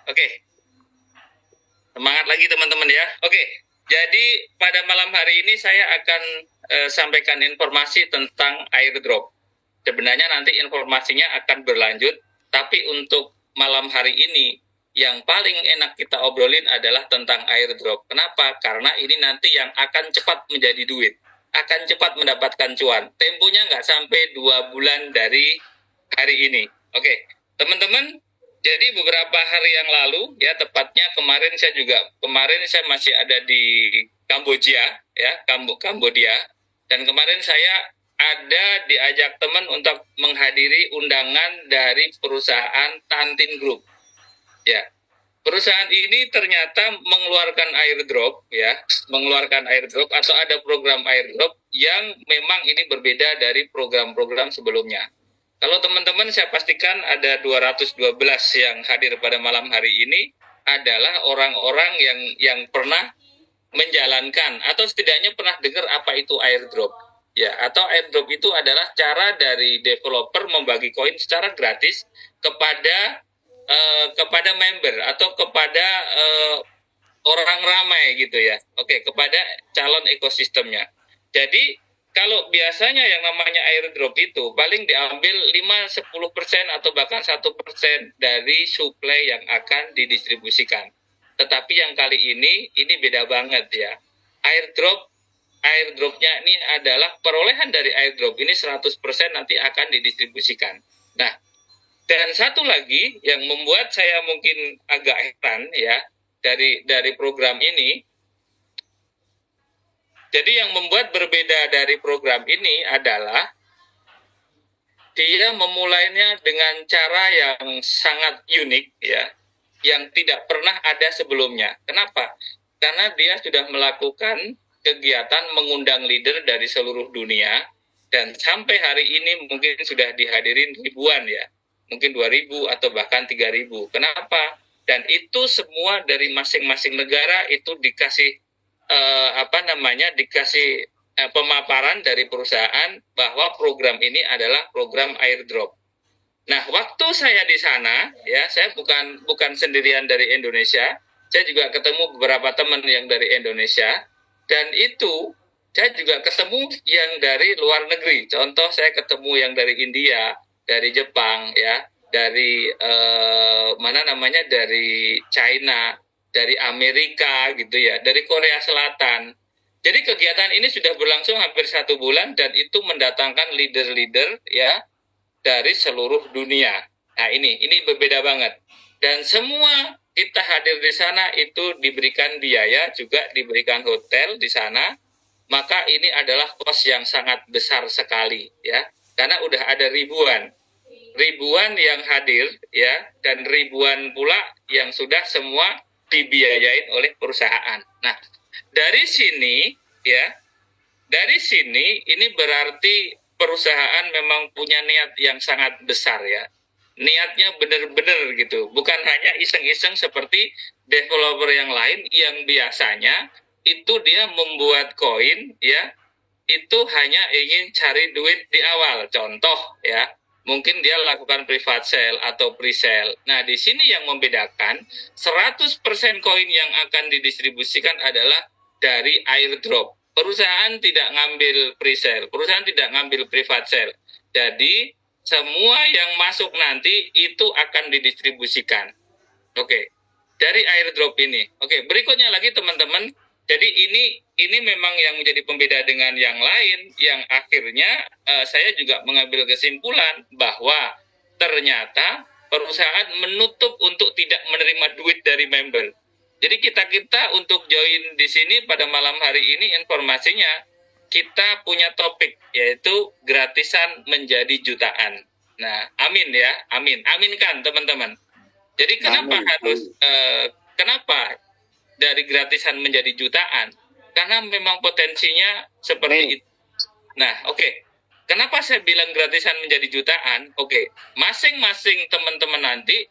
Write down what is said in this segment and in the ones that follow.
Oke, semangat lagi teman-teman ya. Oke, jadi pada malam hari ini saya akan sampaikan informasi tentang airdrop. Sebenarnya nanti informasinya akan berlanjut, tapi untuk malam hari ini yang paling enak kita obrolin adalah tentang airdrop. Kenapa? Karena ini nanti yang akan cepat menjadi duit, akan cepat mendapatkan cuan. Temponya nggak sampai 2 bulan dari hari ini. Oke, teman-teman, jadi beberapa hari yang lalu, ya tepatnya kemarin saya masih ada di Kamboja, ya Kambodia, dan kemarin saya ada diajak teman untuk menghadiri undangan dari perusahaan Tantin Group. Ya, perusahaan ini ternyata mengeluarkan airdrop atau ada program airdrop yang memang ini berbeda dari program-program sebelumnya. Kalau teman-teman saya pastikan ada 212 yang hadir pada malam hari ini adalah orang-orang yang pernah menjalankan atau setidaknya pernah dengar apa itu airdrop. Ya, atau airdrop itu adalah cara dari developer membagi koin secara gratis kepada member atau kepada orang ramai gitu ya. Oke, kepada calon ekosistemnya. Jadi kalau biasanya yang namanya airdrop itu paling diambil 5-10% atau bahkan 1% dari supply yang akan didistribusikan. Tetapi yang kali ini beda banget ya. Airdropnya ini adalah perolehan dari airdrop ini 100% nanti akan didistribusikan. Nah, dan satu lagi yang membuat saya mungkin agak heran ya dari program ini. Jadi yang membuat berbeda dari program ini adalah dia memulainya dengan cara yang sangat unik ya, yang tidak pernah ada sebelumnya. Kenapa? Karena dia sudah melakukan kegiatan mengundang leader dari seluruh dunia dan sampai hari ini mungkin sudah dihadirin ribuan ya. Mungkin 2.000 atau bahkan 3.000. Kenapa? Dan itu semua dari masing-masing negara itu dikasih dikasih pemaparan dari perusahaan bahwa program ini adalah program airdrop. Nah, waktu saya di sana, ya, saya bukan sendirian dari Indonesia. Saya juga ketemu beberapa teman yang dari Indonesia, dan itu saya juga ketemu yang dari luar negeri. Contoh, saya ketemu yang dari India, dari Jepang, ya, dari dari China, dari Amerika, gitu ya, dari Korea Selatan. Jadi kegiatan ini sudah berlangsung hampir 1 bulan dan itu mendatangkan leader-leader, ya, dari seluruh dunia. Nah, ini berbeda banget. Dan semua kita hadir di sana itu diberikan biaya, juga diberikan hotel di sana. Maka ini adalah kos yang sangat besar sekali ya. Karena udah ada ribuan yang hadir ya, dan ribuan pula yang sudah semua dibiayain oleh perusahaan. Nah, dari sini ya, ini berarti perusahaan memang punya niat yang sangat besar ya. Niatnya benar-benar gitu, bukan hanya iseng-iseng seperti developer yang lain yang biasanya itu dia membuat koin ya, itu hanya ingin cari duit di awal. Contoh ya, mungkin dia lakukan private sale atau pre-sale. Nah, di sini yang membedakan 100% koin yang akan didistribusikan adalah dari airdrop. Perusahaan tidak ngambil pre-sale, perusahaan tidak ngambil private sale. Jadi, semua yang masuk nanti itu akan didistribusikan. Oke, dari airdrop ini. Oke, berikutnya lagi teman-teman. Jadi ini memang yang menjadi pembeda dengan yang lain, yang akhirnya saya juga mengambil kesimpulan bahwa ternyata perusahaan menutup untuk tidak menerima duit dari member. Jadi kita untuk join di sini pada malam hari ini informasinya kita punya topik yaitu gratisan menjadi jutaan. Nah, amin ya, amin, aminkan teman-teman. Jadi kenapa dari gratisan menjadi jutaan? Karena memang potensinya seperti itu. Nah, oke. Kenapa saya bilang gratisan menjadi jutaan? Oke, masing-masing teman-teman nanti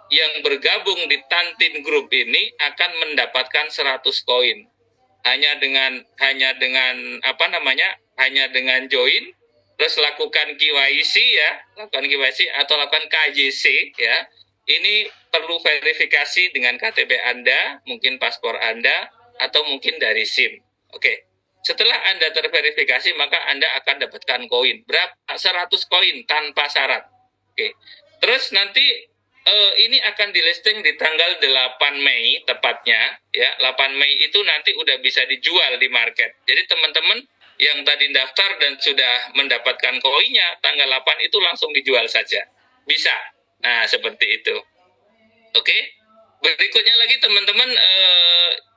yang bergabung di Tantin Group ini akan mendapatkan 100 koin. Hanya dengan join, terus lakukan KYC ya, atau lakukan KJC ya. Ini perlu verifikasi dengan KTP Anda, mungkin paspor Anda, atau mungkin dari SIM. Oke. Setelah Anda terverifikasi, maka Anda akan dapatkan koin. Berapa? 100 koin tanpa syarat. Oke. Terus nanti ini akan di listing di tanggal 8 Mei tepatnya. Ya, 8 Mei itu nanti udah bisa dijual di market. Jadi teman-teman yang tadi daftar dan sudah mendapatkan koinnya, tanggal 8 itu langsung dijual saja. Bisa. Nah, seperti itu. Oke. Berikutnya lagi teman-teman,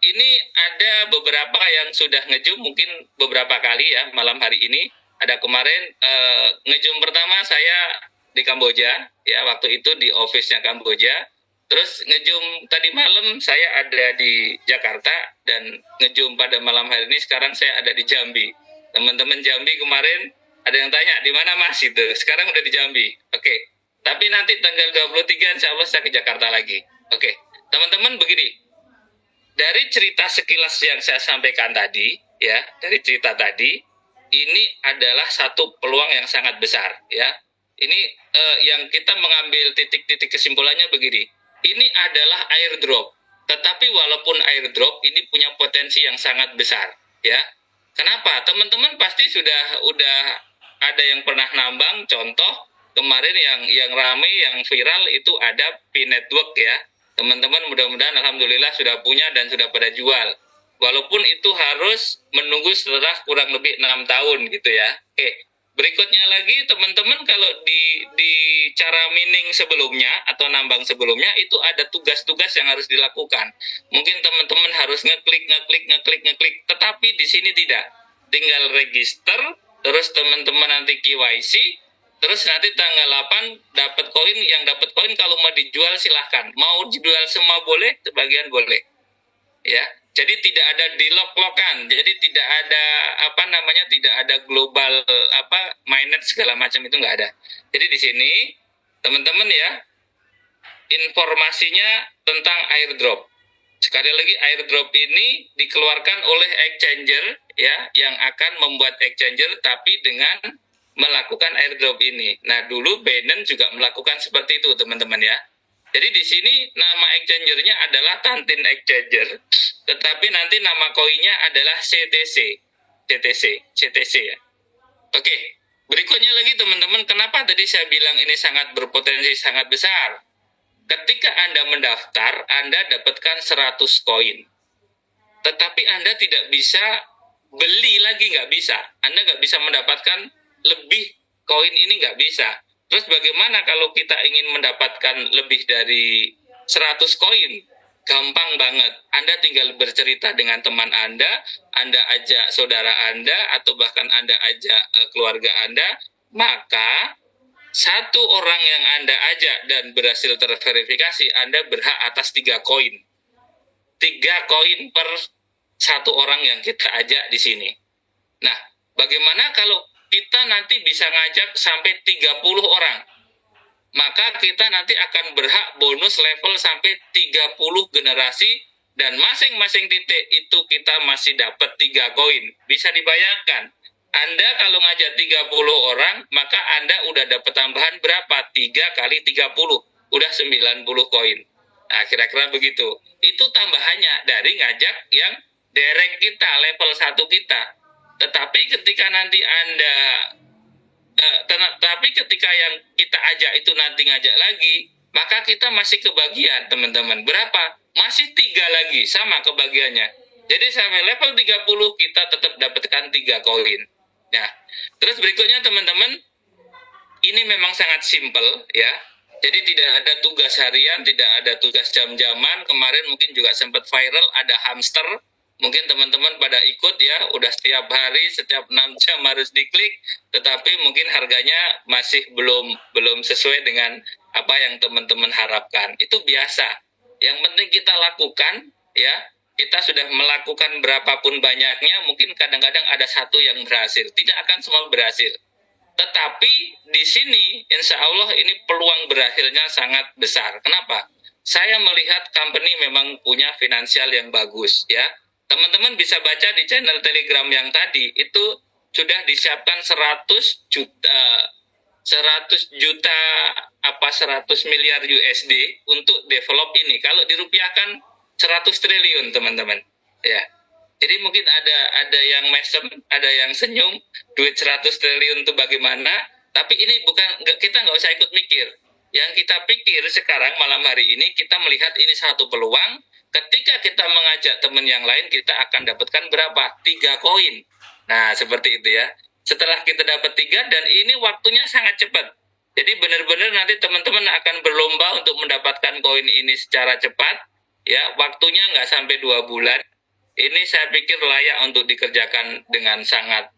ini ada beberapa yang sudah ngejum mungkin beberapa kali ya malam hari ini. Ada kemarin ngejum pertama saya di Kamboja, ya waktu itu di office-nya Kamboja. Terus ngejum tadi malam saya ada di Jakarta, dan ngejum pada malam hari ini sekarang saya ada di Jambi. Teman-teman Jambi kemarin ada yang tanya, di mana Mas itu? Sekarang udah di Jambi. Oke. Tapi nanti tanggal 23 insya Allah saya ke Jakarta lagi. Oke. Teman-teman begini, dari cerita sekilas yang saya sampaikan tadi, ya, dari cerita tadi, ini adalah satu peluang yang sangat besar, ya. Ini yang kita mengambil titik-titik kesimpulannya begini, ini adalah airdrop, tetapi walaupun airdrop ini punya potensi yang sangat besar, ya. Kenapa? Teman-teman pasti udah ada yang pernah nambang, contoh kemarin yang rame, yang viral itu ada P-Network ya. Teman-teman mudah-mudahan alhamdulillah sudah punya dan sudah pada jual. Walaupun itu harus menunggu setelah kurang lebih 6 tahun gitu ya. Oke. Berikutnya lagi teman-teman, kalau di cara mining sebelumnya atau nambang sebelumnya itu ada tugas-tugas yang harus dilakukan. Mungkin teman-teman harus ngeklik. Tetapi di sini tidak. Tinggal register, terus teman-teman nanti KYC, terus nanti tanggal 8 dapat koin. Yang dapat koin kalau mau dijual silahkan. Mau dijual semua boleh, sebagian boleh. Ya. Jadi tidak ada dilok-lokan. Jadi tidak ada tidak ada global mainnet segala macam, itu nggak ada. Jadi di sini teman-teman ya, informasinya tentang airdrop. Sekali lagi, airdrop ini dikeluarkan oleh exchanger ya, yang akan membuat exchanger tapi dengan melakukan airdrop ini. Nah, dulu Binance juga melakukan seperti itu, teman-teman ya. Jadi di sini nama exchangernya adalah Tantin Exchanger, tetapi nanti nama koinnya adalah CTC ya. Oke, berikutnya lagi teman-teman, kenapa tadi saya bilang ini sangat berpotensi sangat besar? Ketika Anda mendaftar, Anda dapatkan 100 koin. Tetapi Anda tidak bisa beli lagi, nggak bisa. Anda nggak bisa mendapatkan lebih koin ini, nggak bisa. Terus bagaimana kalau kita ingin mendapatkan lebih dari 100 koin? Gampang banget. Anda tinggal bercerita dengan teman Anda ajak saudara Anda, atau bahkan Anda ajak keluarga Anda, maka satu orang yang Anda ajak dan berhasil terverifikasi, Anda berhak atas 3 koin. 3 koin per satu orang yang kita ajak di sini. Nah, bagaimana kalau kita nanti bisa ngajak sampai 30 orang? Maka kita nanti akan berhak bonus level sampai 30 generasi, dan masing-masing titik itu kita masih dapat 3 koin. Bisa dibayangkan, Anda kalau ngajak 30 orang, maka Anda udah dapat tambahan berapa? 3 kali 30, udah 90 koin. Nah, kira-kira begitu. Itu tambahannya dari ngajak yang direct kita, level 1 kita. Tetapi ketika nanti ketika yang kita ajak itu nanti ngajak lagi, maka kita masih kebagian, teman-teman. Berapa? Masih 3 lagi, sama kebagiannya. Jadi sampai level 30 kita tetap dapatkan 3 koin. Nah, terus berikutnya teman-teman, ini memang sangat simple ya. Jadi tidak ada tugas harian, tidak ada tugas jam-jaman. Kemarin mungkin juga sempat viral, ada hamster. Mungkin teman-teman pada ikut ya, udah setiap hari, setiap 6 jam harus diklik, tetapi mungkin harganya masih belum sesuai dengan apa yang teman-teman harapkan. Itu biasa. Yang penting kita lakukan ya, kita sudah melakukan berapapun banyaknya, mungkin kadang-kadang ada satu yang berhasil. Tidak akan semua berhasil. Tetapi di sini insya Allah ini peluang berhasilnya sangat besar. Kenapa? Saya melihat company memang punya finansial yang bagus ya. Teman-teman bisa baca di channel Telegram yang tadi, itu sudah disiapkan 100 juta 100 juta 100 miliar USD untuk develop ini. Kalau dirupiahkan 100 triliun, teman-teman. Ya. Jadi mungkin ada yang mesem, ada yang senyum, duit 100 triliun itu bagaimana? Tapi ini kita nggak usah ikut mikir. Yang kita pikir sekarang malam hari ini, kita melihat ini satu peluang. Ketika kita mengajak teman yang lain, kita akan dapatkan berapa? 3 koin. Nah, seperti itu ya. Setelah kita dapat 3, dan ini waktunya sangat cepat. Jadi benar-benar nanti teman-teman akan berlomba untuk mendapatkan koin ini secara cepat. Ya, waktunya nggak sampai 2 bulan. Ini saya pikir layak untuk dikerjakan dengan sangat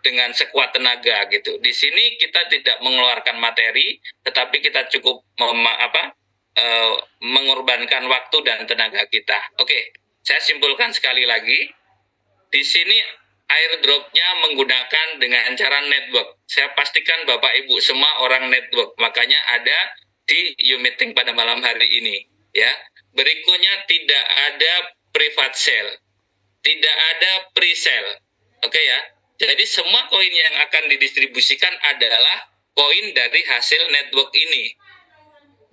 dengan sekuat tenaga gitu. Di sini kita tidak mengeluarkan materi, tetapi kita cukup mengorbankan waktu dan tenaga kita. Oke, saya simpulkan sekali lagi. Di sini airdropnya menggunakan dengan cara network. Saya pastikan Bapak Ibu semua orang network, makanya ada di YouMeeting pada malam hari ini. Ya, berikutnya tidak ada private sale, tidak ada pre-sale. Oke ya. Jadi semua koin yang akan didistribusikan adalah koin dari hasil network ini.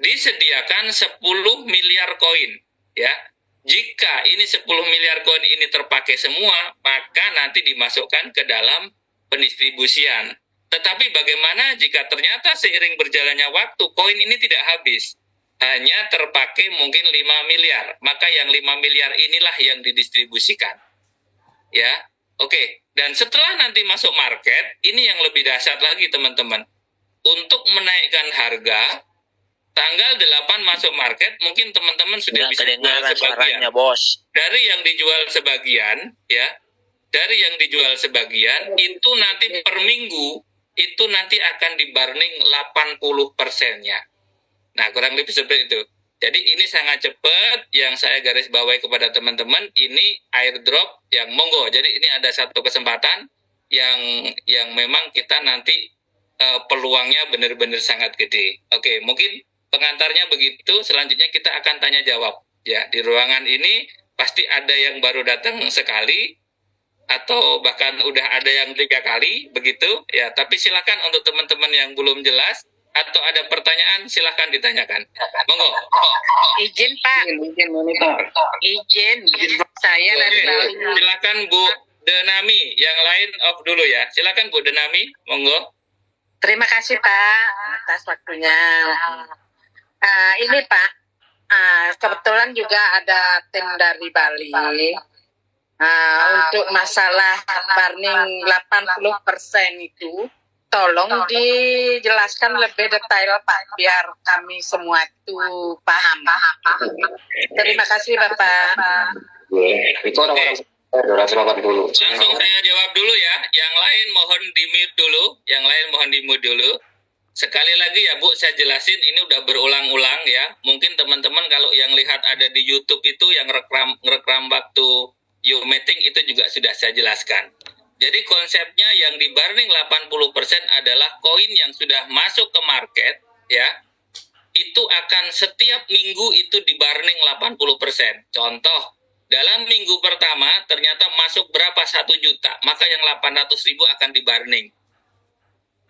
Disediakan 10 miliar koin, ya. Jika ini 10 miliar koin ini terpakai semua, maka nanti dimasukkan ke dalam pendistribusian. Tetapi bagaimana jika ternyata seiring berjalannya waktu koin ini tidak habis? Hanya terpakai mungkin 5 miliar, maka yang 5 miliar inilah yang didistribusikan. Ya, oke. Dan setelah nanti masuk market, ini yang lebih dahsyat lagi teman-teman. Untuk menaikkan harga, tanggal 8 masuk market, mungkin teman-teman sudah bisa jual sebagian. Bos. Dari yang dijual sebagian, ya, dari yang dijual sebagian, itu nanti per minggu, itu nanti akan di-burning 80%-nya. Nah, kurang lebih seperti itu. Jadi ini sangat cepat, yang saya garis bawahi kepada teman-teman, ini airdrop yang monggo. Jadi ini ada satu kesempatan yang memang kita nanti peluangnya benar-benar sangat gede. Oke, mungkin pengantarnya begitu, selanjutnya kita akan tanya jawab. Ya, di ruangan ini pasti ada yang baru datang sekali, atau bahkan udah ada yang 3 kali, begitu. Ya, tapi silakan untuk teman-teman yang belum jelas, atau ada pertanyaan, silahkan ditanyakan. Monggo. Izin Pak. Izin monitor. Izin. Saya dari Bali. Silakan Bu Denami. Yang lain off dulu ya. Silakan Bu Denami. Monggo. Terima kasih Pak atas waktunya. Ini Pak, kebetulan juga ada tim dari Bali. Untuk masalah burning 80% itu, tolong dijelaskan lebih detail Pak, biar kami semua itu paham. Terima kasih Bapak. Itu orang-orang 280. Langsung saya jawab dulu ya. Yang lain mohon di-mute dulu. Yang lain mohon di-mute dulu. Sekali lagi ya Bu, saya jelasin, ini udah berulang-ulang ya. Mungkin teman-teman kalau yang lihat ada di YouTube itu yang ngerekam waktu YouMeeting itu juga sudah saya jelaskan. Jadi konsepnya yang di burning 80% adalah koin yang sudah masuk ke market, ya, itu akan setiap minggu itu di burning 80%. Contoh, dalam minggu pertama ternyata masuk berapa 1 juta, maka yang 800.000 akan di burning.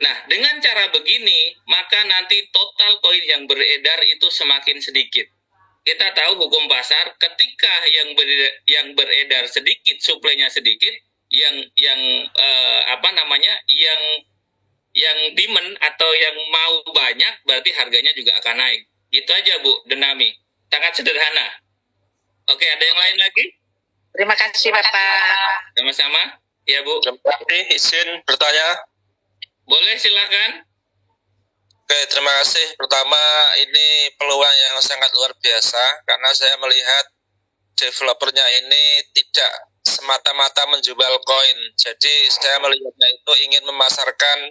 Nah, dengan cara begini, maka nanti total koin yang beredar itu semakin sedikit. Kita tahu hukum pasar, ketika yang beredar sedikit, suplainya sedikit, yang demand atau yang mau banyak, berarti harganya juga akan naik. Gitu aja Bu Denami, sangat sederhana. Oke, ada yang lain lagi? Terima kasih Bapak. Sama-sama ya Bu. Terima kasih, izin bertanya. Boleh, silakan. Oke, terima kasih. Pertama, ini peluang yang sangat luar biasa karena saya melihat developernya ini tidak semata-mata menjual koin. Jadi saya melihatnya itu ingin memasarkan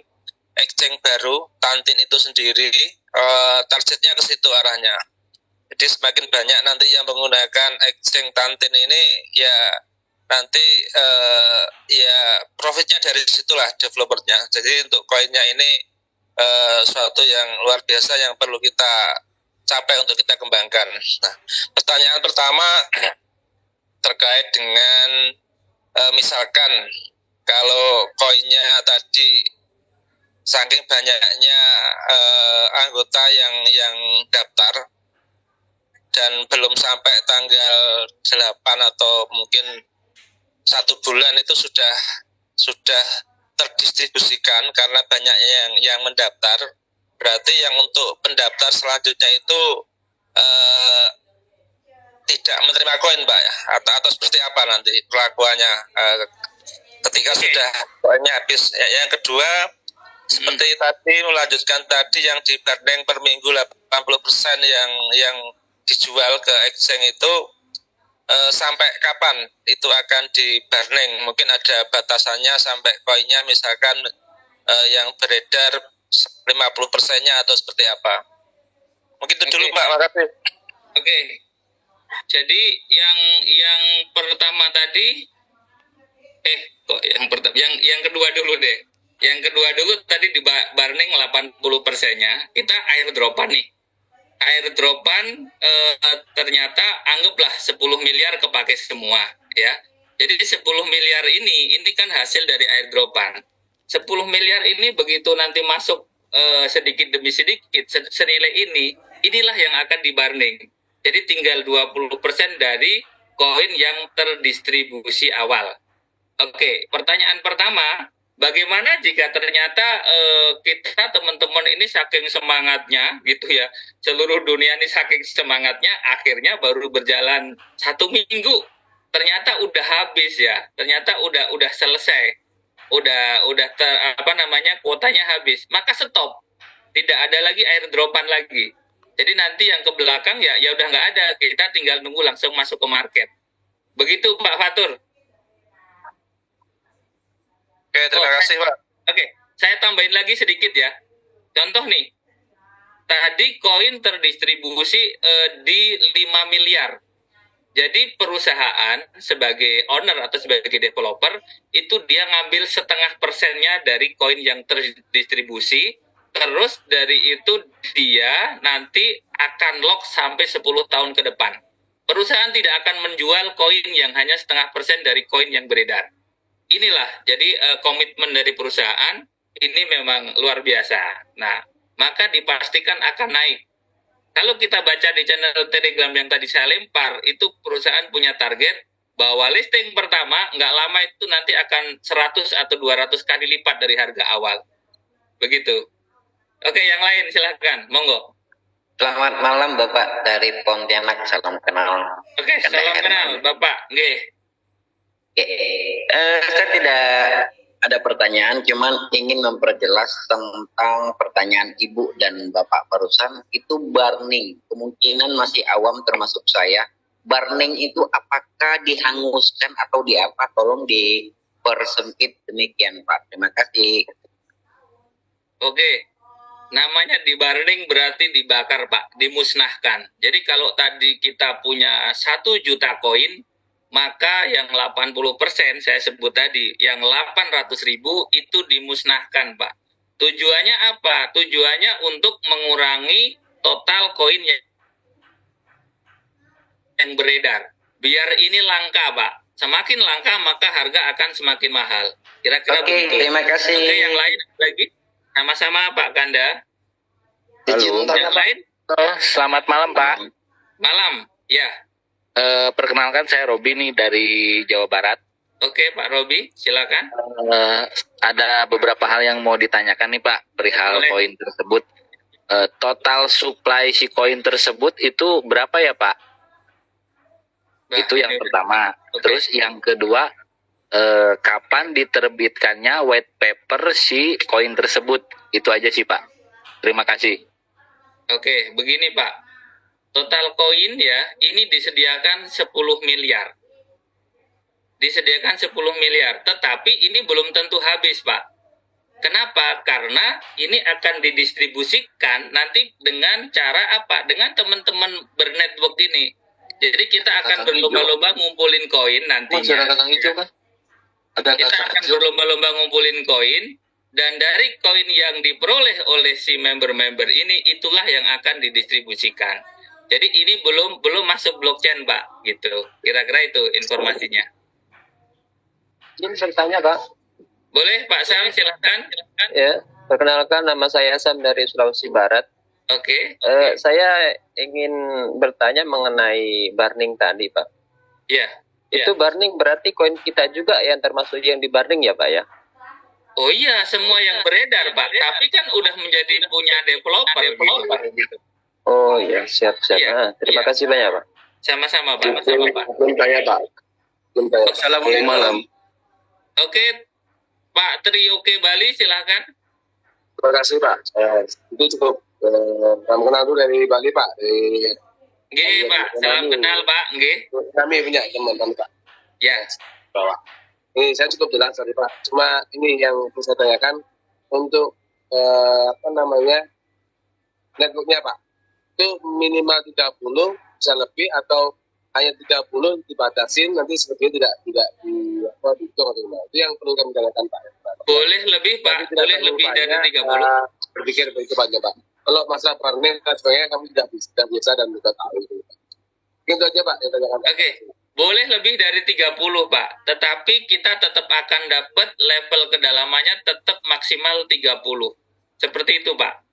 exchange baru, Tantin itu sendiri. Targetnya ke situ arahnya. Jadi semakin banyak nanti yang menggunakan exchange Tantin ini, ya nanti ya profitnya dari situlah developernya. Jadi untuk koinnya ini suatu yang luar biasa yang perlu kita capai untuk kita kembangkan. Nah, pertanyaan pertama terkait dengan misalkan kalau koinnya tadi saking banyaknya anggota yang daftar dan belum sampai tanggal 8 atau mungkin 1 bulan itu sudah terdistribusikan karena banyaknya yang mendaftar. Berarti yang untuk pendaftar selanjutnya itu tidak menerima koin, Pak, ya? Atau seperti apa nanti perlakuannya ketika sudah koinnya habis? Yang kedua, seperti tadi melanjutkan tadi yang di barning per minggu 80% yang dijual ke exchange itu sampai kapan itu akan di barning? Mungkin ada batasannya sampai koinnya misalkan yang beredar 50%-nya atau seperti apa? Mungkin itu dulu, Pak. Makasih. Oke. Jadi yang pertama tadi yang kedua dulu deh. Yang kedua dulu tadi di barning 80%-nya kita airdropan nih. Airdropan ternyata anggaplah 10 miliar kepake semua ya. Jadi 10 miliar ini kan hasil dari airdropan. 10 miliar ini begitu nanti masuk sedikit demi sedikit senilai inilah yang akan dibarning. Jadi tinggal 20% dari koin yang terdistribusi awal. Oke, pertanyaan pertama, bagaimana jika ternyata kita teman-teman ini saking semangatnya gitu ya, seluruh dunia ini saking semangatnya, akhirnya baru berjalan 1 minggu, ternyata udah habis ya, ternyata udah selesai, udah kuotanya habis, maka stop, tidak ada lagi airdropan lagi. Jadi nanti yang ke belakang ya udah nggak ada, kita tinggal nunggu langsung masuk ke market. Begitu Pak Fatur. Oke, terima kasih, Pak. Oke, saya tambahin lagi sedikit ya. Contoh nih, tadi koin terdistribusi di 5 miliar. Jadi perusahaan sebagai owner atau sebagai developer itu dia ngambil 0,5% dari koin yang terdistribusi. Terus dari itu dia nanti akan lock sampai 10 tahun ke depan. Perusahaan tidak akan menjual koin yang hanya 0,5% dari koin yang beredar. Inilah jadi komitmen dari perusahaan ini memang luar biasa. Nah, maka dipastikan akan naik. Kalau kita baca di channel Telegram yang tadi saya lempar, itu perusahaan punya target bahwa listing pertama nggak lama itu nanti akan 100 atau 200 kali lipat dari harga awal. Begitu. Oke, yang lain silakan, monggo. Selamat malam Bapak dari Pontianak, salam kenal. Oke, salam kenal Bapak. Nggih. Saya tidak ada pertanyaan, cuman ingin memperjelas tentang pertanyaan Ibu dan Bapak barusan. Itu barning, kemungkinan masih awam termasuk saya. Barning itu apakah dihanguskan atau di apa? Tolong dipersempit demikian Pak. Terima kasih. Oke. Namanya dibarning berarti dibakar Pak, dimusnahkan. Jadi kalau tadi kita punya 1 juta koin, maka yang 80% saya sebut tadi, yang 800.000 itu dimusnahkan Pak. Tujuannya apa? Tujuannya untuk mengurangi total koin yang beredar. Biar ini langka Pak. Semakin langka maka harga akan semakin mahal. Kira-kira begitu. Terima kasih. Oke, yang lain lagi? Sama-sama Pak Kanda. Halo. Yang lain? Selamat malam Pak. Malam, ya. Perkenalkan saya Robi nih dari Jawa Barat. Oke Pak Robi, silakan. Ada beberapa hal yang mau ditanyakan nih Pak perihal Boleh. koin tersebut. Total supply si koin tersebut itu berapa ya Pak? Itu yang pertama. Oke. Terus yang kedua, kapan diterbitkannya white paper si koin tersebut? Itu aja sih Pak. Terima kasih. Oke, begini Pak. Total koin ya, ini disediakan 10 miliar. Disediakan 10 miliar, tetapi ini belum tentu habis Pak. Kenapa? Karena ini akan didistribusikan nanti dengan cara apa? Dengan teman-teman bernetwork ini. Jadi kita akan berlomba-lomba ngumpulin koin nantinya. Kita akan berlomba-lomba ngumpulin koin, dan dari koin yang diperoleh oleh si member-member ini, itulah yang akan didistribusikan. Jadi ini belum masuk blockchain, Pak, gitu. Kira-kira itu informasinya. Ini saya tanya, Pak. Boleh, Pak Sam, silakan. Ya, Perkenalkan, nama saya Sam dari Sulawesi Barat. Oke. Saya ingin bertanya mengenai burning tadi, Pak. Ya. Itu burning berarti koin kita juga yang termasuk yang di burning ya, Pak ya? Oh iya, semua yang beredar, Pak. Tapi kan udah menjadi punya developer gitu. Oh iya, siap-siap. Iya, Terima iya. kasih banyak, Pak. Sama-sama, Pak. Sama, Pak. Belum tanya, Pak. Assalamualaikum. Malam. Oke, Pak Tri Oke Bali, silahkan. Terima kasih, Pak. Itu cukup. Salam kenal dulu dari Bali, Pak. Nggih, Pak. Salam kenal, Pak. Nggih. Kami punya teman-teman, Pak. Ya. Bawah. Ini saya cukup jelas tadi, Pak. Cuma ini yang saya tanyakan untuk networknya, Pak. Itu minimal 30 bisa lebih atau hanya 30 dibatasin nanti sebetulnya tidak dihitung atau gimana. Itu yang perlu kami tanyakan, Pak. Boleh lebih, Pak. Tapi tidak Boleh terlalu lebih dari banyak, 30. berpikir begitu aja, Pak. Kalau masalah burning dan sebagainya kami tidak bisa dan tidak tahu itu. Mungkin itu aja, Pak, yang tanyakan. Oke. Boleh lebih dari 30, Pak. Tetapi kita tetap akan dapat level kedalamannya tetap maksimal 30. Seperti itu, Pak.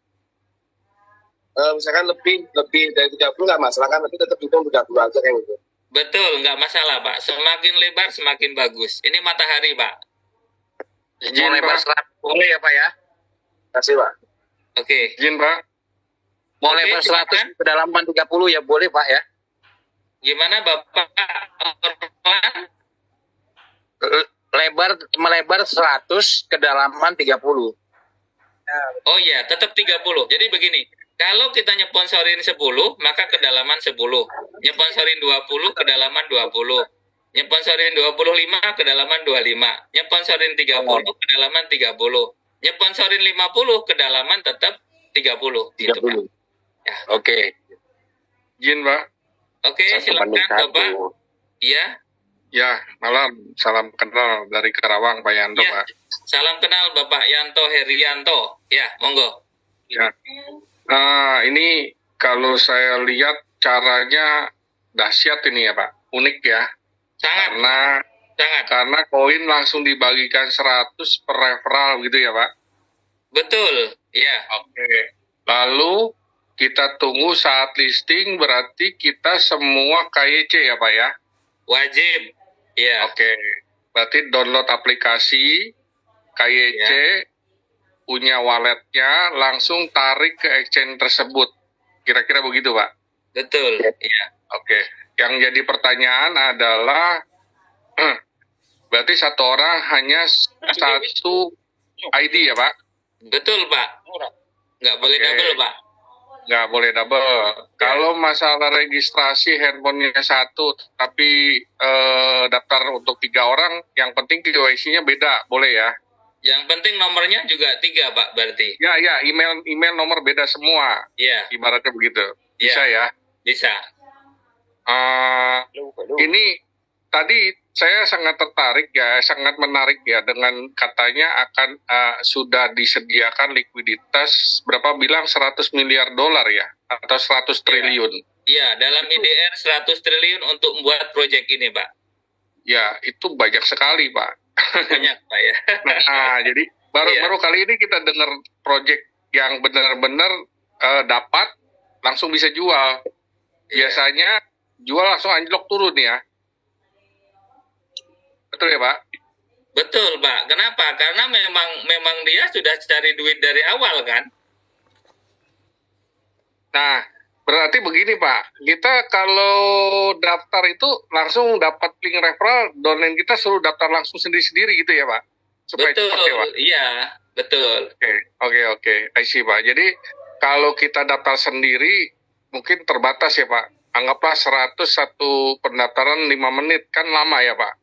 Misalkan lebih dari 30 nggak masalah kan, tapi tetap hitung 30 aja kayak gitu. Betul, nggak masalah, Pak. Semakin lebar, semakin bagus. Ini matahari, Pak. Mau lebar 100 boleh ya Pak ya? Terima kasih, Pak. Oke. Izin Pak. Mau Oke, lebar 100 silakan. kedalaman 30 ya boleh Pak ya? Gimana, Bapak? Melebar 100 kedalaman 30. Oh iya, tetap 30. Jadi begini, kalau kita nyponsorin 10, maka kedalaman 10. Nyponsorin 20, kedalaman 20. Nyponsorin 25, kedalaman 25. Nyponsorin 30, kedalaman 30. Nyponsorin 50, kedalaman tetap 30. Gitu, Pak. Ya. Oke. Izin Pak. Oke, silakan Bapak. Iya. Ya, malam. Salam kenal dari Karawang Pak Yanto Ya. Pak. Salam kenal Bapak Yanto Herianto. Ya, monggo. Ya. Nah, ini kalau saya lihat caranya dahsyat ini ya Pak. Unik ya. Sangat, sangat. Karena koin langsung dibagikan 100 per referral gitu ya Pak. Betul. Ya. Oke. Lalu kita tunggu saat listing berarti kita semua KYC ya Pak ya. Wajib. Ya. Oke. Berarti download aplikasi KYC, punya walletnya, langsung tarik ke exchange tersebut. Kira-kira begitu Pak. Betul. Ya. Oke. Yang jadi pertanyaan adalah berarti satu orang hanya satu ID ya Pak? Betul, Pak. Nggak boleh Oke. double, Pak. Nggak boleh double. Kalau masalah registrasi handphonenya satu, tapi daftar untuk 3 orang, yang penting KYC-nya beda, boleh ya? Yang penting nomornya juga 3, Pak, berarti. Ya, email nomor beda semua. Iya, Ibaratnya begitu. Ya. Bisa ya? bisa. Ini tadi saya sangat tertarik ya, sangat menarik ya dengan katanya akan sudah disediakan likuiditas berapa bilang 100 miliar dolar ya atau 100 triliun. Iya, dalam IDR 100 triliun untuk membuat proyek ini, Pak. Ya, itu banyak sekali, Pak. Banyak, Pak ya. Nah, jadi baru kali ini kita dengar proyek yang benar-benar dapat langsung bisa jual. Biasanya jual langsung anjlok turun ya. Betul ya, Pak? Betul, Pak. Kenapa? Karena memang dia sudah cari duit dari awal kan. Nah, berarti begini Pak, kita kalau daftar itu langsung dapat link referral, downline kita suruh daftar langsung sendiri-sendiri gitu ya Pak? Supaya Betul, cepat ya Pak? iya, betul. Oke, I see Pak. Jadi kalau kita daftar sendiri mungkin terbatas ya Pak. Anggaplah 100 satu pendaftaran 5 menit, kan lama ya Pak?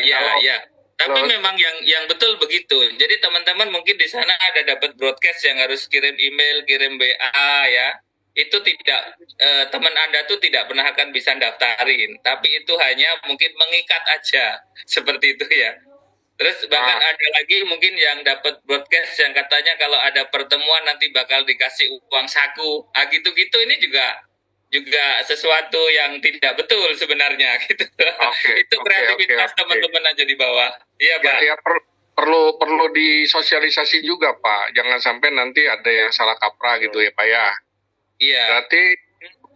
Iya. Tapi memang yang betul begitu. Jadi teman-teman mungkin di sana ada dapat broadcast yang harus kirim email, kirim WA ya. Itu tidak teman Anda tuh tidak pernah akan bisa daftarin. Tapi itu hanya mungkin mengikat aja seperti itu ya. Terus bahkan ada lagi mungkin yang dapat broadcast yang katanya kalau ada pertemuan nanti bakal dikasih uang saku. Gitu-gitu ini juga sesuatu yang tidak betul sebenarnya gitu. Itu kreativitas teman-teman aja di bawah. Iya, Pak. perlu disosialisasi juga Pak. Jangan sampai nanti ada yang salah kaprah gitu ya Pak ya. Iya.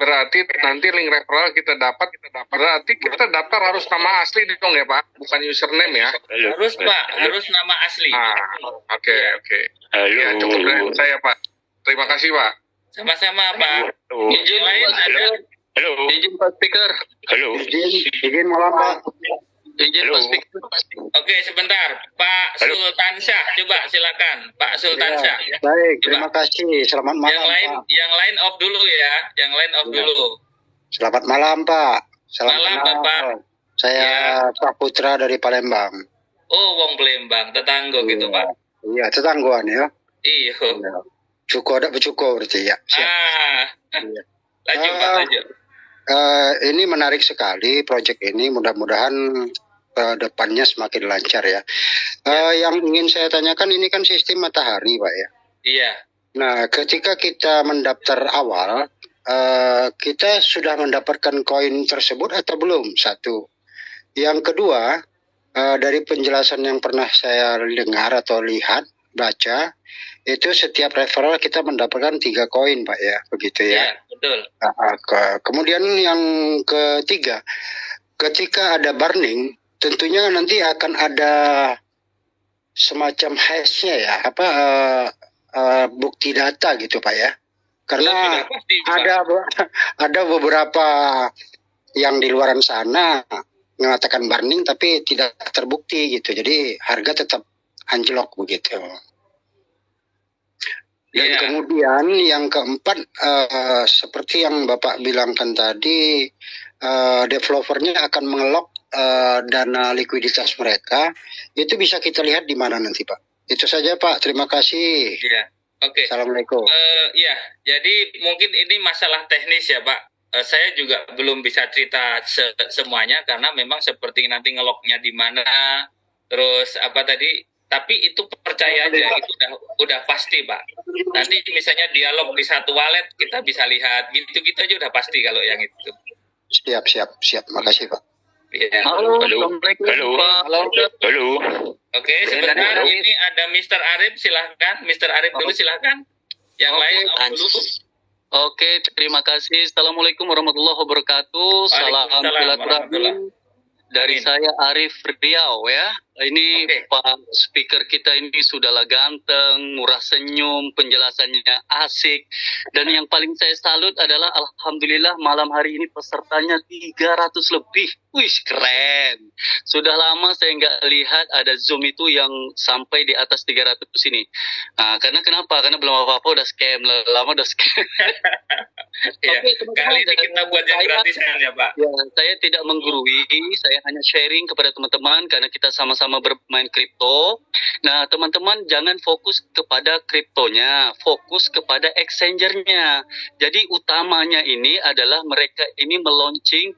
Berarti nanti link referral kita dapat, berarti kita daftar harus nama asli dong ya Pak, bukan username ya. Harus Pak, harus nama asli. Oke. Ya, cukup dari saya Pak. Terima kasih Pak. Sama-sama Pak. Izin lain ada. Halo. Izin Pak Speaker. Halo. Izin malam Pak. Izin Halo. Pak Speaker. Oke, sebentar. Pak Halo. Sultansyah, coba silakan. Pak Sultansyah. Baik, Coba. terima kasih. Selamat malam Yang lain off dulu ya. Yang lain off dulu. Selamat malam Pak. Malam, Bapak. Saya Pak Putra dari Palembang. Oh, wong Palembang, tetangga gitu Pak. Iya, tetangguan ya. Iya. Cukup ada bercukup berarti ya. Siap. Iya. Lanjut Pak, lanjut. Ini menarik sekali proyek ini. Mudah-mudahan depannya semakin lancar ya. Yang ingin saya tanyakan ini kan sistem matahari Pak ya. Iya. Nah, ketika kita mendaftar awal, kita sudah mendapatkan koin tersebut atau belum? Satu. Yang kedua, dari penjelasan yang pernah saya dengar atau lihat, baca, itu setiap referral kita mendapatkan 3 koin Pak ya, begitu ya. Iya, betul. Kemudian yang ketiga, ketika ada burning, tentunya nanti akan ada semacam hash-nya ya, bukti data gitu Pak ya. Karena Sudah pasti, Pak. ada beberapa yang di luaran sana mengatakan burning tapi tidak terbukti gitu. Jadi harga tetap anjlok begitu. Dan Iya. kemudian yang keempat, seperti yang Bapak bilangkan tadi, developernya akan mengelok dana likuiditas mereka. Itu bisa kita lihat di mana nanti Pak. Itu saja Pak. Terima kasih. Iya. Oke. Assalamualaikum. Ya, jadi mungkin ini masalah teknis ya Pak. Saya juga belum bisa cerita semuanya karena memang seperti nanti ngeloknya di mana, terus apa tadi. Tapi itu percaya aja, itu udah pasti Pak. Nanti misalnya dialog di satu wallet kita bisa lihat, gitu-gitu aja udah pasti kalau yang itu. Siap. Makasih Pak. Ya. Halo. Halo. Assalamualaikum Halo. Pak. Halo. Oke, sebentar ini ada Mr. Arif, silahkan. Mr. Arif dulu silahkan. Yang lain off dulu. Oke, terima kasih. Assalamualaikum warahmatullahi wabarakatuh. Salam Waalaikumsalam warahmatullahi. silaturahmi dari Amin. saya Arif Riau ya. Ini Oke. Pak Speaker kita ini sudahlah ganteng, murah senyum, penjelasannya asik. Dan yang paling saya salut adalah alhamdulillah malam hari ini pesertanya 300 lebih. Wih, keren. Sudah lama saya nggak lihat ada Zoom itu yang sampai di atas 300 ini. Nah, karena kenapa? Karena belum apa-apa udah scam, lama udah scam. Ya, Oke, teman-teman, kali ini kita buat yang saya- gratisan ya Pak. Ya, saya tidak menggurui, saya hanya sharing kepada teman-teman karena kita sama-sama bermain kripto. Nah, teman-teman jangan fokus kepada kriptonya, fokus kepada exchanger-nya. Jadi utamanya ini adalah mereka ini meluncing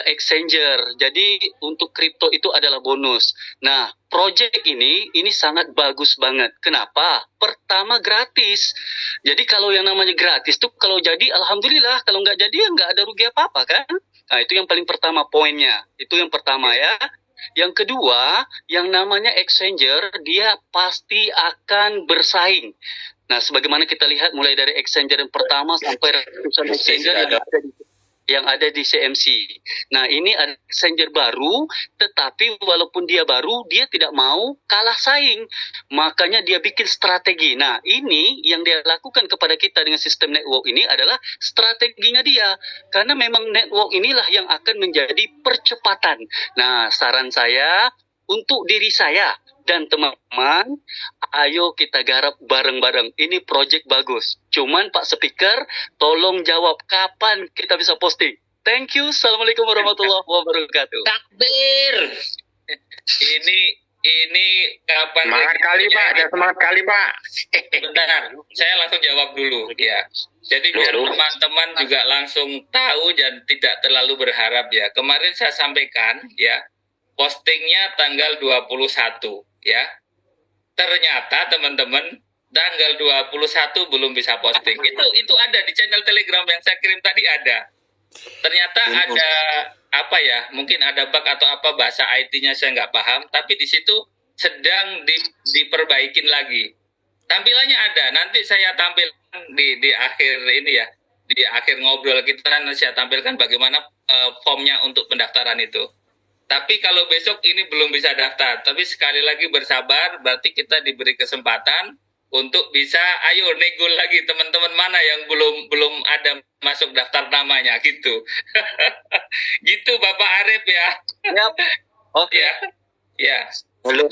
exchanger. Jadi untuk kripto itu adalah bonus. Nah, project ini sangat bagus banget. Kenapa? Pertama gratis. Jadi kalau yang namanya gratis tuh kalau jadi alhamdulillah, kalau nggak jadi ya nggak ada rugi apa-apa kan? Nah, itu yang paling pertama poinnya. Itu yang pertama ya. Yang kedua, yang namanya exchanger dia pasti akan bersaing. Nah, sebagaimana kita lihat mulai dari exchanger yang pertama sampai ratusan exchanger yang ada di CMC. Nah, ini ada exchanger baru, tetapi walaupun dia baru, dia tidak mau kalah saing. Makanya dia bikin strategi. Nah, ini yang dia lakukan kepada kita dengan sistem network ini adalah strateginya dia. Karena memang network inilah yang akan menjadi percepatan. Nah, saran saya untuk diri saya dan teman-teman, ayo kita garap bareng-bareng. Ini project bagus. Cuman Pak Speaker, tolong jawab kapan kita bisa posting. Thank you. Assalamualaikum warahmatullahi wabarakatuh. Takbir. Ini kapan? Semangat kali Pak, semangat kali Pak. Bentar, saya langsung jawab dulu ya. Jadi biar teman-teman juga langsung tahu dan tidak terlalu berharap ya. Kemarin saya sampaikan ya, postingnya tanggal 21 ya. Ternyata teman-teman tanggal 21 belum bisa posting. Itu ada di channel Telegram yang saya kirim tadi ada. Ternyata ada apa ya? Mungkin ada bug atau apa bahasa IT-nya saya nggak paham. Tapi di situ sedang diperbaikin lagi. Tampilannya ada, nanti saya tampilkan di akhir ini ya, di akhir ngobrol kita nanti saya tampilkan bagaimana formnya untuk pendaftaran itu. Tapi kalau besok ini belum bisa daftar, tapi sekali lagi bersabar, berarti kita diberi kesempatan untuk bisa, ayo nego lagi teman-teman mana yang belum ada masuk daftar namanya gitu. Gitu Bapak Arif ya. Siap. Oke. Ya. Halo.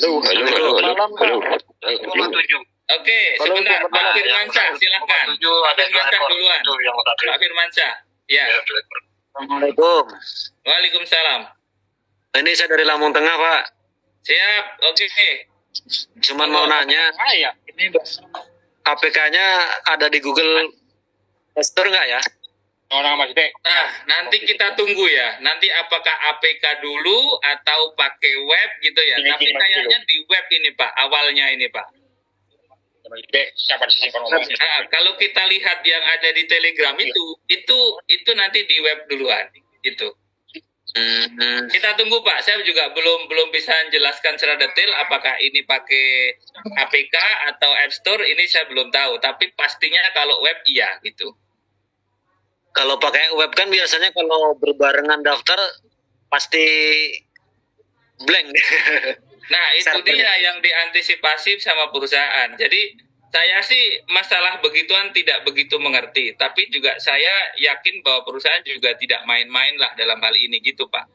Oke, sebentar Pak Firmansyah, silakan. Pak Firmansyah duluan. Pak Firmansyah. Ya. Assalamualaikum. Waalaikumsalam. Ini saya dari Lampung Tengah, Pak. Siap, oke. Cuman mau nanya, APK-nya ada di Google Store nggak ya? Nah, nanti kita tunggu ya. Nanti apakah APK dulu atau pakai web gitu ya. Tapi kayaknya di web ini Pak, awalnya ini Pak. Nah, kalau kita lihat yang ada di Telegram itu nanti di web duluan gitu. Kita tunggu Pak, saya juga belum bisa menjelaskan secara detail apakah ini pakai APK atau App Store, ini saya belum tahu. Tapi pastinya kalau web iya gitu. Kalau pakai web kan biasanya kalau berbarengan daftar pasti blank. Nah, itu dia yang diantisipasi sama perusahaan. Jadi saya sih masalah begituan tidak begitu mengerti, tapi juga saya yakin bahwa perusahaan juga tidak main-main lah dalam hal ini gitu Pak.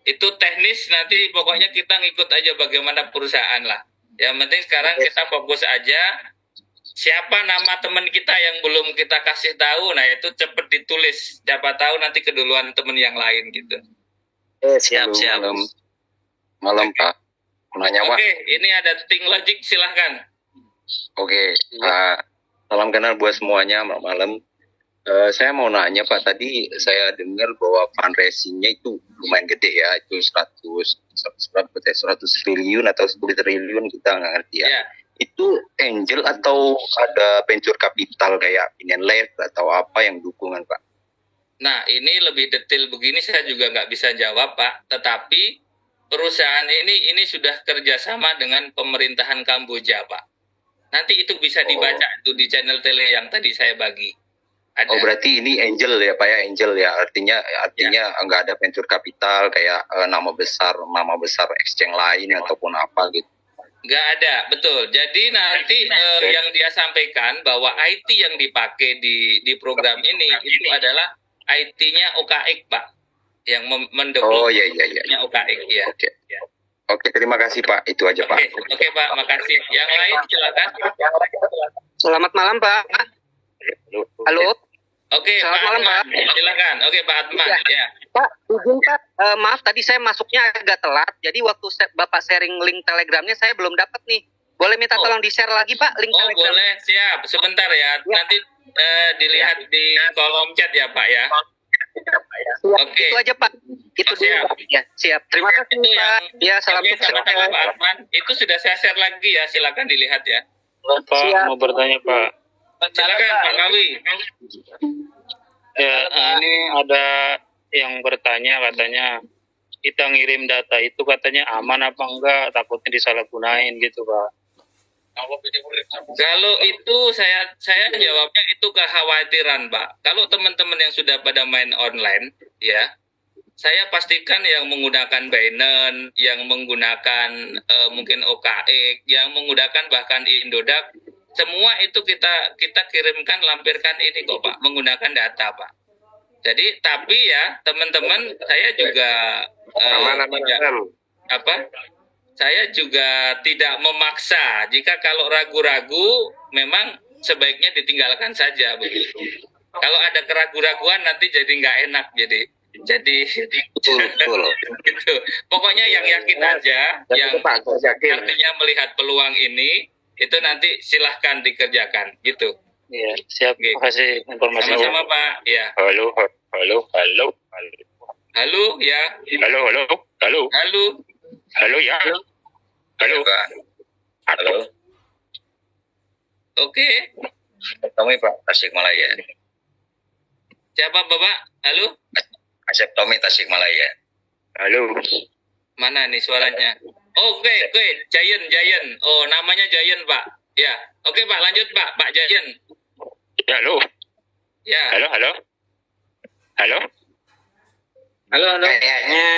Itu teknis, nanti pokoknya kita ngikut aja bagaimana perusahaan lah. Yang penting sekarang kita fokus aja, siapa nama teman kita yang belum kita kasih tahu, nah itu cepet ditulis, siapa tahu nanti keduluan teman yang lain gitu. Siap. Malam Pak. Nanya Pak. Oke, ini ada Think Logic, silahkan. Oke, salam kenal buat semuanya, malam. Saya mau nanya Pak, tadi saya dengar bahwa fundraising-nya itu lumayan gede ya, itu 100 triliun atau 10 triliun, kita nggak ngerti ya. Itu angel atau ada venture capital kayak Pinenlife atau apa yang dukungan Pak? Nah, ini lebih detail begini saya juga nggak bisa jawab Pak, tetapi perusahaan ini sudah kerjasama dengan pemerintahan Kamboja Pak. Nanti itu bisa dibaca itu di channel tele yang tadi saya bagi. Ada. Oh berarti ini angel ya Pak ya, angel ya, artinya nggak ada venture capital kayak nama besar exchange lain ataupun apa gitu. Nggak ada, betul. Jadi nanti yang dia sampaikan bahwa IT yang dipakai di program ini itu adalah IT-nya OKX Pak, yang mendukung. Oh iya. OKX ya. Oke, terima kasih Pak. Itu aja Pak. Oke Pak, makasih. Yang lain silakan. Selamat malam Pak. Halo. Oke, Selamat Pak malam Atman. Pak. Silakan. Oke Pak Atman. Ya. Pak, izin Pak, maaf tadi saya masuknya agak telat. Jadi waktu Bapak sharing link Telegramnya saya belum dapat nih. Boleh minta tolong di-share lagi Pak link Telegram? Boleh, siap. Sebentar ya. Nanti dilihat di kolom chat ya Pak ya. Oke. Itu aja Pak. Itu dulu Pak. Ya, siap. Terima kasih Pak. Ya, salam sukses. Sama-sama Pak Atman. Itu sudah saya share lagi ya. Silakan dilihat ya. Pak, mau bertanya Pak. Silakan Pak Kawi. Ya, ini ada yang bertanya katanya kita ngirim data itu katanya aman apa enggak, takutnya disalahgunain gitu Pak. Kalau itu saya jawabnya itu kekhawatiran Pak. Kalau teman-teman yang sudah pada main online ya, saya pastikan yang menggunakan Binance, yang menggunakan mungkin OKX, yang menggunakan bahkan Indodax, semua itu kita kirimkan, lampirkan ini kok Pak, menggunakan data Pak. Jadi tapi ya teman-teman, saya juga saya juga tidak memaksa. Jika kalau ragu-ragu, memang sebaiknya ditinggalkan saja begitu. Kalau ada keraguan-raguan nanti jadi nggak enak, jadi betul. gitu. Pokoknya yang yakin aja, yang artinya melihat peluang ini, itu nanti silahkan dikerjakan, gitu. Iya, siap. Terima kasih informasinya. Sama-sama Pak. Ya. Halo ya. Halo ya. Halo. Halo. Oke. Tommy Pak, Tasikmalaya. Siapa Bapak? Halo. Asep Tommy, Tasikmalaya. Halo. Mana nih suaranya? Oke, Giant. Oh, namanya Giant, Pak. Ya, oke Pak, lanjut Pak Giant. Ya, halo. Ya. Halo. Halo. Kayaknya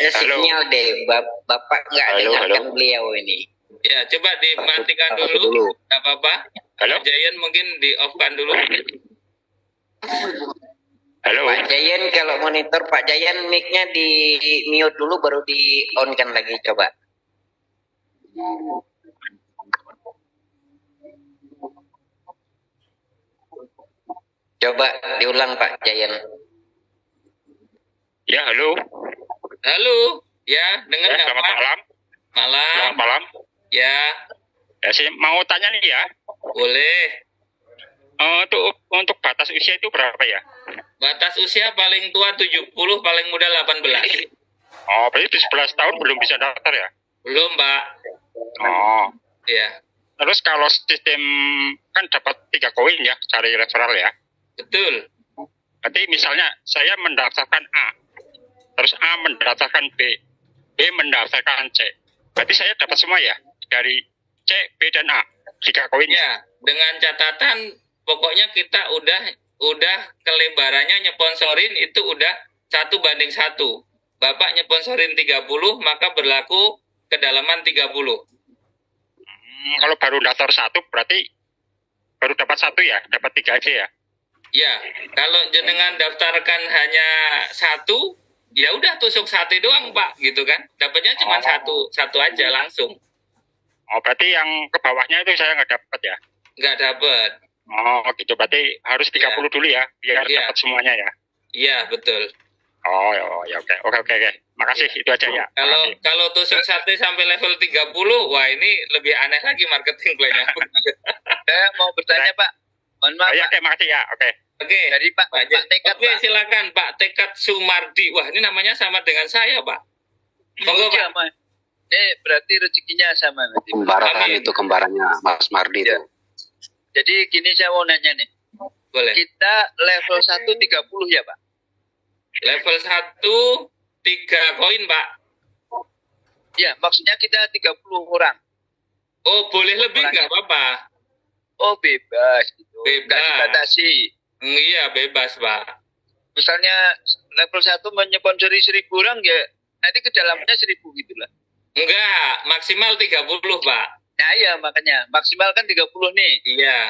Halo. sinyal deh, Bapak nggak Halo, dengarkan halo. beliau ini. Ya, coba dimatikan dulu. Nggak apa-apa. Halo. Pak Giant mungkin di-off-kan dulu. Halo. Pak Jayan, kalau monitor Pak Jayan mic-nya di mute dulu baru di on-kan lagi, coba. Coba diulang Pak Jayan. Ya, halo. Halo. Ya, dengar Ya, nggak selamat Pak? malam. Malam. Selamat malam. Ya, Ya, saya mau tanya nih ya. boleh. Untuk batas usia itu berapa ya? Batas usia paling tua 70, paling muda 18. Oh, berarti 11 tahun belum bisa daftar ya? Belum, Pak. Oh. Ya, Terus kalau sistem kan dapat 3 koin ya cari referral ya. betul. Berarti misalnya saya mendaftarkan A, terus A mendaftarkan B, B mendaftarkan C. Berarti saya dapat semua ya dari C, B dan A 3 koinnya. Ya, dengan catatan pokoknya kita udah kelebarannya nyeponsorin itu udah 1:1. Bapak nyeponsorin 30, maka berlaku kedalaman 30. Kalau baru daftar 1 berarti baru dapat 1 ya, dapat 3 aja ya. Ya, kalau jenengan daftarkan hanya 1, ya udah tusuk sate doang Pak, gitu kan? Dapatnya cuma satu aja langsung. Oh, berarti yang ke bawahnya itu saya nggak dapat ya? Nggak dapet. Oh, gitu. Berarti harus 30 dulu ya, biar Iya. dapat semuanya ya. Iya, betul. Oh, ya oke. Oke. Makasih, itu aja ya. Kalau tusuk sate sampai level 30, wah ini lebih aneh lagi marketing plan-nya. Saya mau bertanya Pak. Mohon maaf. Oh, ya, Pak. oke, makasih ya. Oke. Oke. Dari Pak Tekad, Oke, Pak. silakan Pak Tekad Sumardi. Wah, ini namanya sama dengan saya, Pak. Monggo, Pak. Sama. Berarti rezekinya sama nanti. Kembaran Amin. itu kembarannya Mas Mardi Ya. itu. Jadi gini saya mau nanya nih. Boleh. Kita level 1 30 ya Pak? Level 1 3 koin, Pak. Ya, maksudnya kita 30 orang. Oh, boleh lebih Orangnya. nggak apa-apa. Oh, bebas gitu. Bebas. Nggak dibatasi. Iya, bebas, Pak. Misalnya level 1 menyponsori 1000 orang ya nanti ke dalamnya 1000 gitu lah. Enggak, maksimal 30, Pak. Nah iya makanya maksimal kan 30 nih. Iya.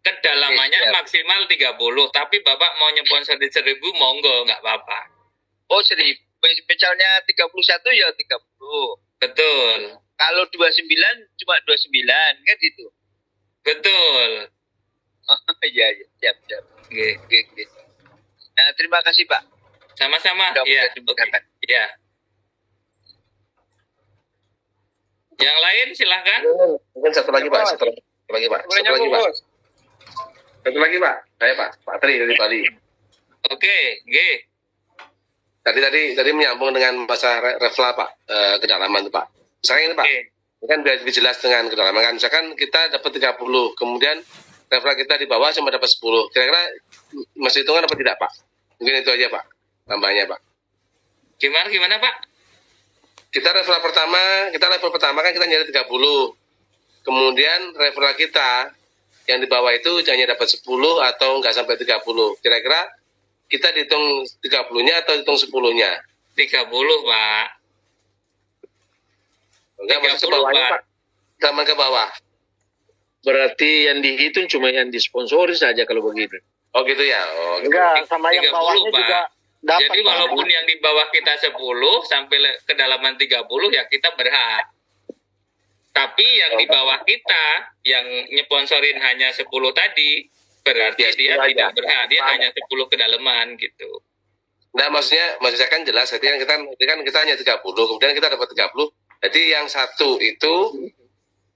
Kedalamannya Oke, siap. maksimal 30, tapi Bapak mau nyponsori 1000 monggo, nggak apa-apa. Oh 1000. Misalnya 31 ya 30. Betul. Kalau 29 cuma 29 kan gitu. Betul. Oh iya, siap. Oke. Oke. Nah, terima kasih Pak. Sama-sama. Sudah Iya. mudah dibukakan. Iya. Yang lain silahkan. Mungkin satu lagi Pak, satu lagi Pak. Satu lagi Pak. Saya Pak Tri dari Bali. Oke, G. Tadi menyambung dengan masalah refla Pak, kedalaman itu Pak. Misalkan ini Pak, Oke. ini kan biar lebih jelas dengan kedalaman kan. Misalkan kita dapat 30, kemudian refla kita di bawah cuma dapat 10. Kira-kira masih hitungan apa tidak Pak? Mungkin itu aja Pak, tambahnya Pak. Gimana Pak? Kita level pertama kan kita nyari 30. Kemudian referral kita yang di bawah itu hanya dapat 10 atau nggak sampai 30. Kira-kira kita dihitung 30-nya atau hitung 10-nya? 30, Pak. Enggak, masuk ke 30, bawahnya, Pak. Pak. Zaman ke bawah. Berarti yang dihitung cuma yang disponsori saja kalau begitu. Oh gitu ya. Oh, gitu. Enggak, sama yang 30, bawahnya Pak. juga dapat. Jadi walaupun yang di bawah kita 10 sampai kedalaman 30 ya kita berhak. Tapi yang di bawah kita yang nyeponsorin hanya 10 tadi berarti Ya, dia 10 tidak aja. berhak, dia hanya 10 kedalaman gitu. Nah, maksudnya kan jelas. Jadi kan kita hanya 30, kemudian kita dapat 30. Jadi yang satu itu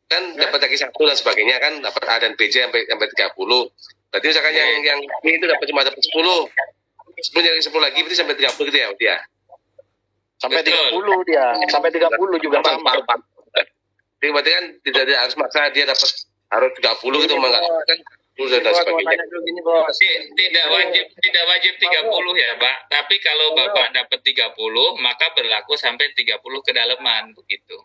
kan dapat lagi 1 dan sebagainya kan, dapat A dan B sampai 30. Berarti misalkan yang ini itu cuma dapat 10. 10 jadi 10 lagi berarti sampai 30 gitu ya, dia. Sampai Betul. 30 dia. Sampai 30 juga sama. Jadi berarti kan tidak harus maksa dia dapat harus 30 gitu enggak kan sudah dan sebagainya. Tidak wajib 30 ya, Pak. Tapi kalau Bapak dapat 30 maka berlaku sampai 30 kedalaman begitu.